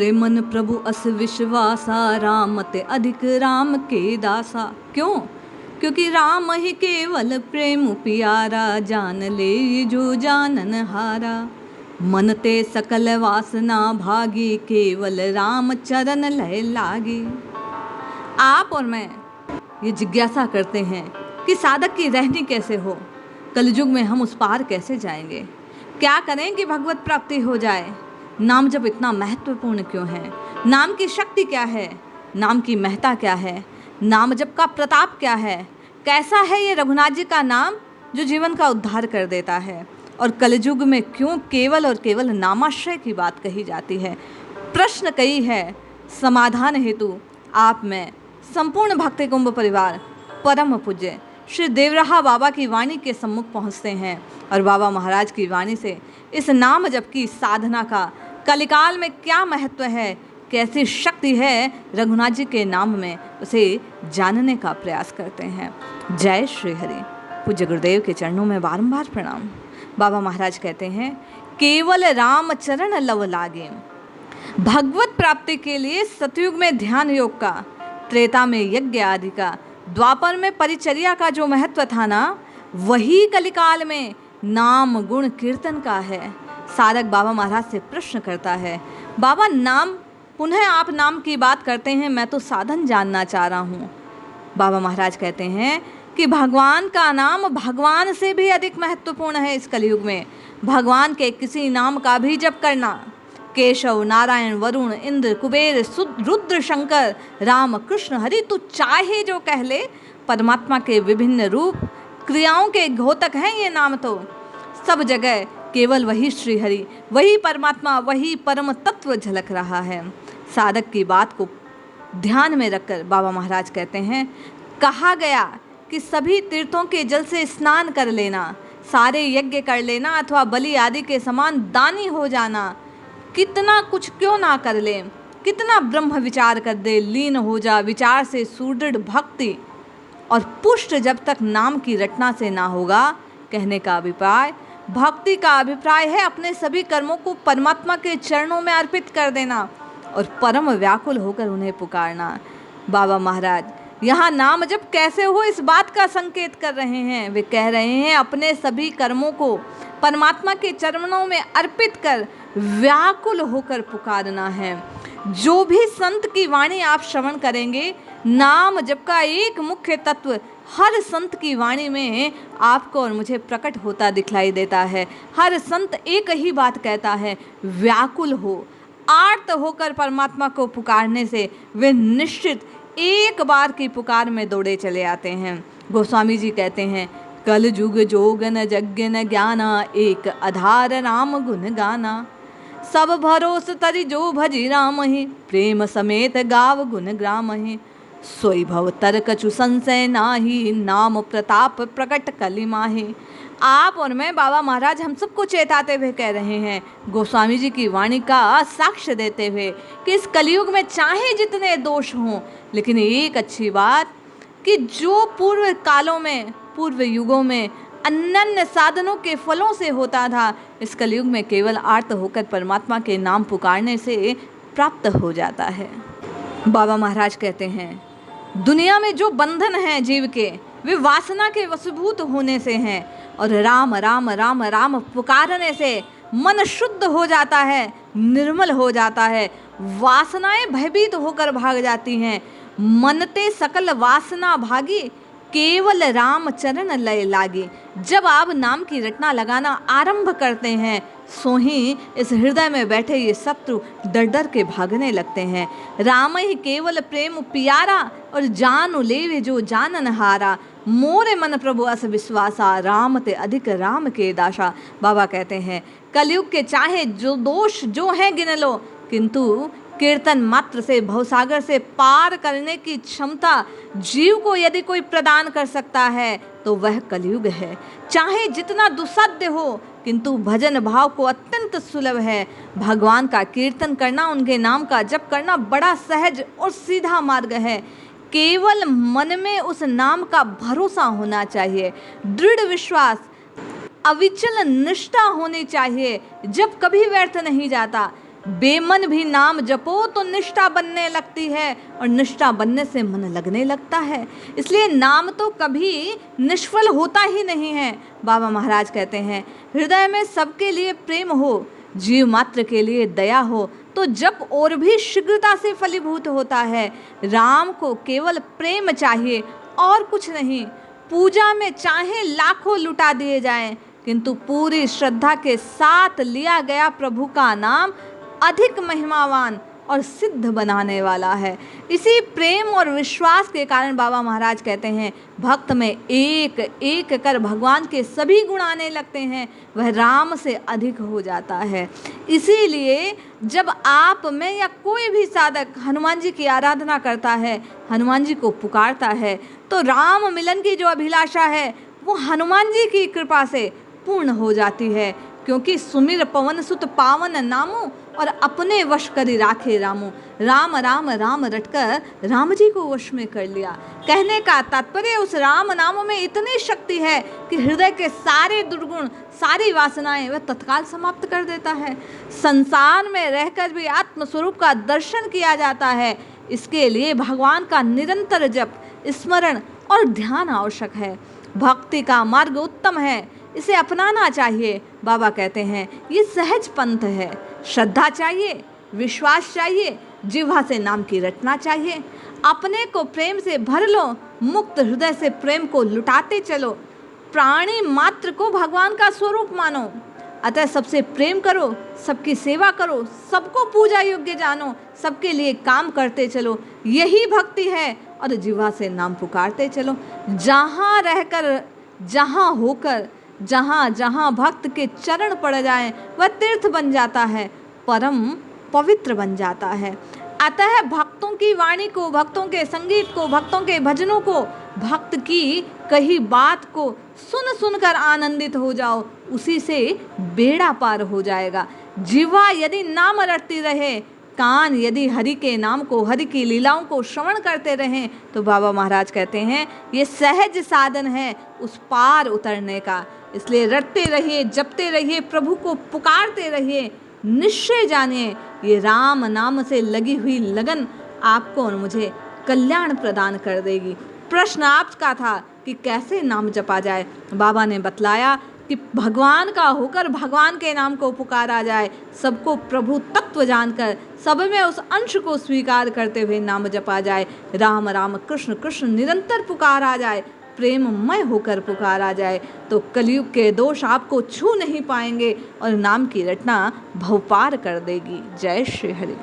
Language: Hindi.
मोरे मन प्रभु अस विश्वासा, राम ते अधिक राम के दासा। क्यों? क्योंकि राम ही केवल प्रेम प्यारा, जान ले जो जानन हारा। मन ते सकल वासना भागी, केवल राम चरण लय लागी। आप और मैं ये जिज्ञासा करते हैं कि साधक की रहनी कैसे हो, कलयुग में हम उस पार कैसे जाएंगे, क्या करें कि भगवत प्राप्ति हो जाए। नाम जब इतना महत्वपूर्ण क्यों है? नाम की शक्ति क्या है? नाम की महत्ता क्या है? नाम जप का प्रताप क्या है? कैसा है ये रघुनाथ जी का नाम जो जीवन का उद्धार कर देता है? और कलयुग में क्यों केवल और केवल नामाश्रय की बात कही जाती है? प्रश्न कई है, समाधान हेतु आप में संपूर्ण भक्ति कुंभ परिवार परम पूज्य श्री देवराहा बाबा की वाणी के सम्मुख पहुंचते हैं और बाबा महाराज की वाणी से इस नाम जप की साधना का कलिकाल में क्या महत्व है, कैसी शक्ति है रघुनाथ जी के नाम में, उसे जानने का प्रयास करते हैं। जय श्री हरि। पूज्य गुरुदेव के चरणों में बारंबार प्रणाम। बाबा महाराज कहते हैं, केवल राम चरण लव लागे। भगवत प्राप्ति के लिए सतयुग में ध्यान योग का, त्रेता में यज्ञ आदि का, द्वापर में परिचर्या का जो महत्व था ना, वही कलिकाल में नाम गुण कीर्तन का है। साधक बाबा महाराज से प्रश्न करता है, बाबा नाम, पुनः आप नाम की बात करते हैं, मैं तो साधन जानना चाह रहा हूँ। बाबा महाराज कहते हैं कि भगवान का नाम भगवान से भी अधिक महत्वपूर्ण है। इस कलयुग में भगवान के किसी नाम का भी जप करना, केशव, नारायण, वरुण, इंद्र, कुबेर, रुद्र, शंकर, राम, कृष्ण, हरि, तू चाहे जो कह ले, परमात्मा के विभिन्न रूप क्रियाओं के घोतक हैं ये नाम। तो सब जगह केवल वही श्री हरि, वही परमात्मा, वही परम तत्व झलक रहा है। साधक की बात को ध्यान में रखकर बाबा महाराज कहते हैं, कहा गया कि सभी तीर्थों के जल से स्नान कर लेना, सारे यज्ञ कर लेना अथवा बलि आदि के समान दानी हो जाना, कितना कुछ क्यों ना कर ले, कितना ब्रह्म विचार कर दे, लीन हो जा विचार से सुदृढ़ भक्ति और पुष्ट जब तक नाम की रटना से ना होगा। कहने का अभिप्राय, भक्ति का अभिप्राय है अपने सभी कर्मों को परमात्मा के चरणों में अर्पित कर देना और परम व्याकुल होकर उन्हें पुकारना। बाबा महाराज यहाँ नाम जब कैसे हो इस बात का संकेत कर रहे हैं। वे कह रहे हैं अपने सभी कर्मों को परमात्मा के चरणों में अर्पित कर व्याकुल होकर पुकारना है। जो भी संत की वाणी आप श्रवण करेंगे, नाम जप का एक मुख्य तत्व हर संत की वाणी में आपको और मुझे प्रकट होता दिखलाई देता है। हर संत एक ही बात कहता है, व्याकुल हो, आर्त होकर परमात्मा को पुकारने से वे निश्चित एक बार की पुकार में दौड़े चले आते हैं। गोस्वामी जी कहते हैं, कल जुग जोगन जग्न ज्ञाना, एक आधार राम गुण गाना। सब भरोस तरि जो भजी राम ही, प्रेम समेत गाव गुण ग्राम ही। सोई भव तर कछु संशय नाही, नाम प्रताप प्रकट कलि माही। आप और मैं बाबा महाराज हम सबको चेताते हुए कह रहे हैं, गोस्वामी जी की वाणी का साक्ष्य देते हुए, कि इस कलयुग में चाहे जितने दोष हों, लेकिन एक अच्छी बात कि जो पूर्व कालों में, पूर्व युगों में अनन्य साधनों के फलों से होता था, इस कलयुग में केवल आर्त होकर परमात्मा के नाम पुकारने से प्राप्त हो जाता है। बाबा महाराज कहते हैं, दुनिया में जो बंधन हैं जीव के, वे वासना के वशीभूत होने से हैं, और राम राम राम राम पुकारने से मन शुद्ध हो जाता है, निर्मल हो जाता है, वासनाएं भयभीत होकर भाग जाती हैं। मनते सकल वासना भागी, केवल राम चरण लय लागे। जब आप नाम की रटना लगाना आरंभ करते हैं, सो ही इस हृदय में बैठे ये शत्रु डर डर के भागने लगते हैं। राम ही केवल प्रेम प्यारा, और जानु लेवे जो जानन हारा। मोरे मन प्रभु अस विश्वासा, राम ते अधिक राम के दासा। बाबा कहते हैं, कलयुग के चाहे जो दोष जो है गिन लो, किंतु कीर्तन मात्र से भवसागर से पार करने की क्षमता जीव को यदि कोई प्रदान कर सकता है तो वह कलयुग है। चाहे जितना दुस्साध्य हो, किंतु भजन भाव को अत्यंत सुलभ है। भगवान का कीर्तन करना, उनके नाम का जप करना बड़ा सहज और सीधा मार्ग है। केवल मन में उस नाम का भरोसा होना चाहिए, दृढ़ विश्वास, अविचल निष्ठा होनी चाहिए। जब कभी व्यर्थ नहीं जाता, बेमन भी नाम जपो तो निष्ठा बनने लगती है, और निष्ठा बनने से मन लगने लगता है। इसलिए नाम तो कभी निष्फल होता ही नहीं है। बाबा महाराज कहते हैं, हृदय में सबके लिए प्रेम हो, जीव मात्र के लिए दया हो, तो जप और भी शीघ्रता से फलीभूत होता है। राम को केवल प्रेम चाहिए और कुछ नहीं। पूजा में चाहे लाखों लुटा दिए जाएं, किंतु पूरी श्रद्धा के साथ लिया गया प्रभु का नाम अधिक महिमावान और सिद्ध बनाने वाला है। इसी प्रेम और विश्वास के कारण बाबा महाराज कहते हैं, भक्त में एक एक कर भगवान के सभी गुण आने लगते हैं, वह राम से अधिक हो जाता है। इसीलिए जब आप में या कोई भी साधक हनुमान जी की आराधना करता है, हनुमान जी को पुकारता है, तो राम मिलन की जो अभिलाषा है वो हनुमान जी की कृपा से पूर्ण हो जाती है। क्योंकि सुमिर पवन सुत पावन नामो, और अपने वश करी राखे रामो। राम राम राम रटकर राम जी को वश में कर लिया। कहने का तात्पर्य उस राम नाम में इतनी शक्ति है कि हृदय के सारे दुर्गुण, सारी वासनाएं वह तत्काल समाप्त कर देता है। संसार में रहकर भी आत्मस्वरूप का दर्शन किया जाता है। इसके लिए भगवान का निरंतर जप, स्मरण और ध्यान आवश्यक है। भक्ति का मार्ग उत्तम है, इसे अपनाना चाहिए। बाबा कहते हैं, ये सहज पंथ है। श्रद्धा चाहिए, विश्वास चाहिए, जिह्वा से नाम की रटना चाहिए। अपने को प्रेम से भर लो, मुक्त हृदय से प्रेम को लुटाते चलो। प्राणी मात्र को भगवान का स्वरूप मानो। अतः सबसे प्रेम करो, सबकी सेवा करो, सबको पूजा योग्य जानो, सबके लिए काम करते चलो। यही भक्ति है। और जिह्वा से नाम पुकारते चलो। जहाँ रहकर, जहाँ होकर, जहाँ जहाँ भक्त के चरण पड़ जाएं, वह तीर्थ बन जाता है, परम पवित्र बन जाता है। अतः भक्तों की वाणी को, भक्तों के संगीत को, भक्तों के भजनों को, भक्त की कही बात को सुन सुनकर आनंदित हो जाओ, उसी से बेड़ा पार हो जाएगा। जिह्वा यदि नाम रटती रहे, कान यदि हरि के नाम को, हरि की लीलाओं को श्रवण करते रहें, तो बाबा महाराज कहते हैं ये सहज साधन है उस पार उतरने का। इसलिए रटते रहिए, जपते रहिए, प्रभु को पुकारते रहिए। निश्चय जानिए ये राम नाम से लगी हुई लगन आपको और मुझे कल्याण प्रदान कर देगी। प्रश्न आपका था कि कैसे नाम जपा जाए। बाबा ने बतलाया कि भगवान का होकर भगवान के नाम को पुकारा जाए, सबको प्रभु तत्व जानकर सब में उस अंश को स्वीकार करते हुए नाम जपा जाए। राम राम कृष्ण कृष्ण निरंतर पुकारा जाए, प्रेममय होकर पुकारा जाए, तो कलयुग के दोष आपको छू नहीं पाएंगे और नाम की रटना भवपार कर देगी। जय श्री हरि।